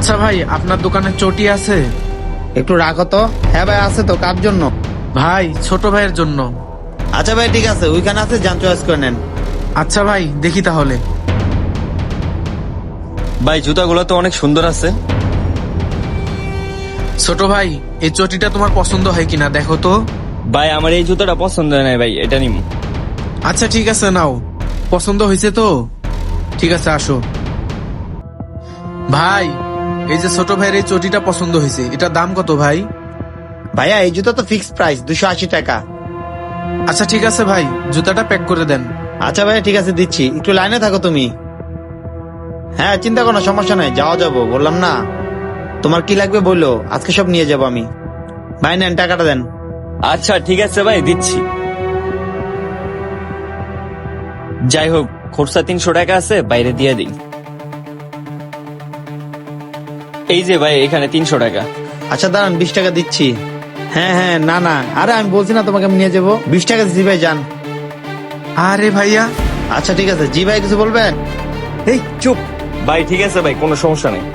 আচ্ছা ভাই, আপনার দোকানে চটি আছে? একটু রাখো তো। হ্যাঁ ভাই আছে তো, কার জন্য? ভাই, ছোট ভাইয়ের জন্য। আচ্ছা ভাই ঠিক আছে, ওইখানে আছে, যান চয়েস করে নেন। আচ্ছা ভাই, দেখি তাহলে। ভাই জুতাগুলো তো অনেক সুন্দর আছে। ছোট ভাই, এই চটিটা তোমার পছন্দ হয় কিনা দেখো তো। ভাই আমার এই জুতাটা পছন্দ হয় না ভাই, এটা নিম। আচ্ছা ঠিক আছে, নাও। পছন্দ হয়েছে তো? ঠিক আছে, আসো। ভাই, এই যে ছোট ভাইয়ের এই চটিটা পছন্দ হয়েছে, এটার দাম কত ভাই? ভাইয়া এই জুতা তো ফিক্সড প্রাইস 280 টাকা। আচ্ছা ঠিক আছে ভাই, জুতাটা প্যাক করে দেন। আচ্ছা ভাইয়া ঠিক আছে, দিচ্ছি, একটু লাইনে থাকো তুমি। হ্যাঁ চিন্তা করো না, সমস্যা নাই, যাওয়া যাবো, বললাম না। তোমার কি লাগবে বললো, আজকে সব নিয়ে যাবো আমি। ভাই নেন, টাকাটা দেন। আচ্ছা ঠিক আছে ভাই, দিচ্ছি। যাই হোক, খরচা 300 টাকা আছে, বাইরে দিয়ে দিই। এই যে ভাই, এখানে 300 টাকা। আচ্ছা দাঁড়ান, 20 টাকা দিচ্ছি। হ্যাঁ হ্যাঁ, না না, আরে আমি বলছি না তোমাকে আমি নিয়ে যাবো। 20 টাকা দিচ্ছি ভাই, যান। আরে ভাইয়া। আচ্ছা ঠিক আছে, জি ভাই কিছু বলবেন? এই চুপ। ভাই ঠিক আছে ভাই, কোনো সমস্যা নেই।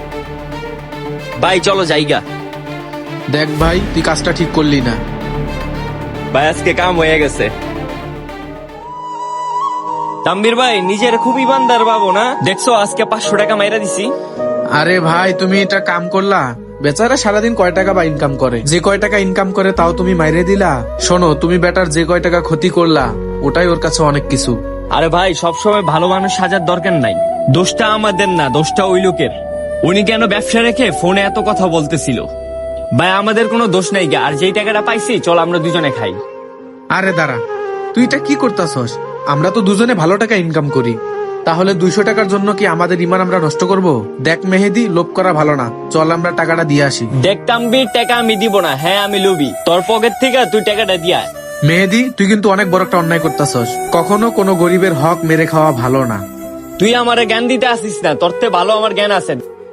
ভাই চলো জায়গা। দেখ ভাই, তুই কাজটা ঠিক করলি না। ভাই আজকে কাম হয়ে গেছে। তাম্বির ভাই নিজের খুব ইমানদার ভাবো না, দেখছো আজকে 500 টাকা মাইরা দিছি। আরে ভাই, তুমি এটা কাম করলা? বেচারা সারাদিন কয় টাকা বা ইনকাম করে, যে কয় টাকা ইনকাম করে তাও তুমি মাইরে দিলা। শোনো, তুমি বেটার যে কয় টাকা ক্ষতি করলা, ওটাই ওর কাছে অনেক কিছু। আরে ভাই, সবসময় ভালো মানুষ সাজার দরকার নাই। দোষটা আমাদের না, দোষটা ওই লোকের। উনি কেন ব্যবসা রেখে ফোনে এত কথা বলতেছিল। ভাই আমাদের কোনো দোষ নাই গে, আর যেই টাকাটা পাইছি চল আমরা দুজনে খাই। আরে দাঁড়া, তুই এটা কি করতাছস? আমরা তো দুজনে ভালো টাকা ইনকাম করি, তাহলে 200 টাকার জন্য কি আমাদের ইমান আমরা নষ্ট করব? দেখ মেহেদি, লোভ করা ভালো না, চল আমরা টাকাটা দিয়ে আসি। দেখ তাম্বির, টাকা আমি দিব না। হ্যাঁ আমি লুবি, তোর পকেট থেকে তুই টাকাটা দিয়া। মেহেদি, তুই কিন্তু অনেক বড় একটা অন্যায় করতাছস। কখনো কোনো গরিবের হক মেরে খাওয়া ভালো না। তুই আমারে জ্ঞান দিতে আসিস না, তোর থেকে ভালো আমার জ্ঞান আছে।